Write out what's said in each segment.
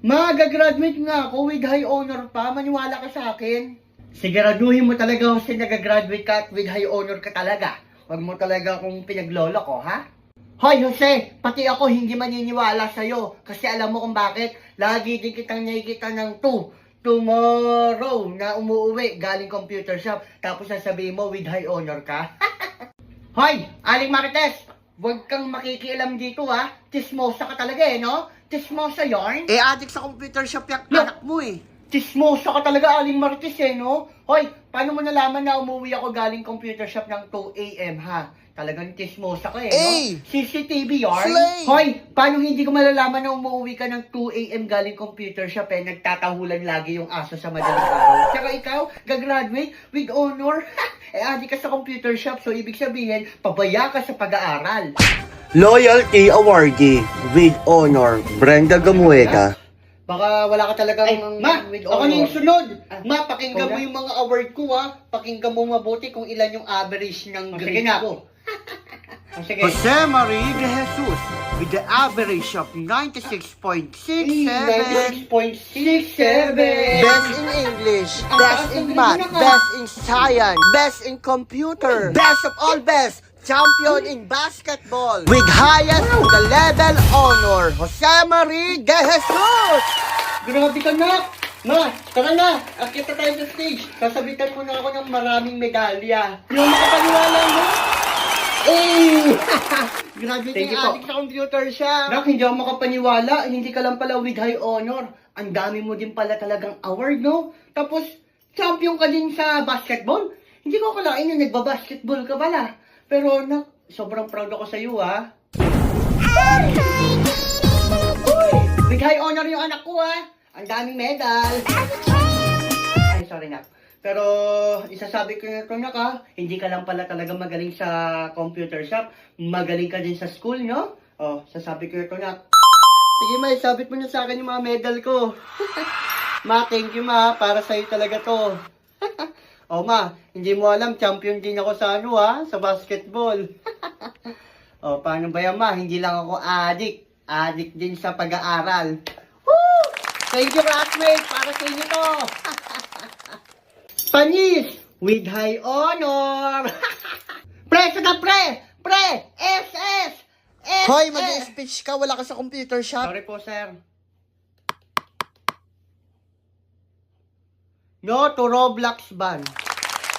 Magagraduate nga ako with high honor pa. Maniwala ka sa akin. Siguraduhin mo talaga kung nag-graduate ka at with high honor ka talaga. Huwag mo talaga akong pinaglolo ko, ha? Hoy, Jose! Pati ako hindi maniniwala sa'yo. Kasi alam mo kung bakit? Lagi din kitang nakikita ng tomorrow na umuwi galing computer shop. Tapos sasabihin mo with high honor ka. Hoy! Aling Marites! Huwag kang makikialam dito, ha? Tismosa ka talaga, no? Tismosa yarn? Adik sa computer shop yung anak mo eh. Tismosa ka talaga, Aling Marites, no? Hoy, paano mo nalaman na umuwi ako galing computer shop ng 2 AM, ha? Talagang tismosa ka, no? CCTV yarn? Slay! Hoy, paano hindi ko malalaman na umuwi ka ng 2 AM galing computer shop, nagtatahulan lagi yung aso sa madaling araw. Tsaka ikaw, gagraduate with honor. Adik ka sa computer shop, so ibig sabihin, pabaya ka sa pag-aaral. Loyalty awardee with honor, Brenda Gamueca. Baka wala ka talagang with honor. Ako na yung sunod. Ma, pakinggan mo Okay. yung mga award ko, ha. Pakinggan mo mabuti kung ilan yung average ng grade ko. Sige. Jose Marie de Jesus with the average of 96.67. 96.67. Best in English, best in math, best in science, best in computer, best of all best, champion in basketball, with highest the level honor, Jose Marie de Jesus! Grabe ka na. Ma, tara na. Akita tayo sa stage. Sasabitan mo na ako ng maraming medalya. Yung makapaniwala mo. Grabe ka yung adik sa computer siya. Nak, hindi ako makapaniwala. Hindi ka lang pala with high honor. Ang dami mo din pala talagang award, no? Tapos, champion ka din sa basketball. Hindi ko akalain na nagbabasketball ka pala. Pero, nak, sobrang proud ako sa iyo, ha? Uy, with high honor yung anak ko, ha? Ang daming medal. Ay, sorry, nak. Pero, isasabi ko na ito, nak, ha? Hindi ka lang pala talaga magaling sa computer shop. Magaling ka din sa school, no? Oh, sasabi ko ito, nak. Sige, ma, isabit mo na sa akin yung mga medal ko. Ma, thank you, ma. Para sa'yo talaga to. Oh, ma, hindi mo alam, champion din ako sa ano, ha? Sa basketball. Oh, paano ba yan, ma? Hindi lang ako adik. Adik din sa pag-aaral. Woo! Thank you, classmate. Para sa inyo to. Panis! With high honor! Pre! Saka pre! Pre! SS! SS! Hoy, mag-speech ka, wala ka sa computer shop. Sorry po, sir. No to Roblox ban.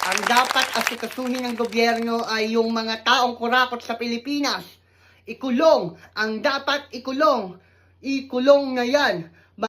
Ang dapat asikasuhin ng gobyerno ay yung mga taong kurakot sa Pilipinas. Ikulong. Ang dapat ikulong. Ikulong na yan.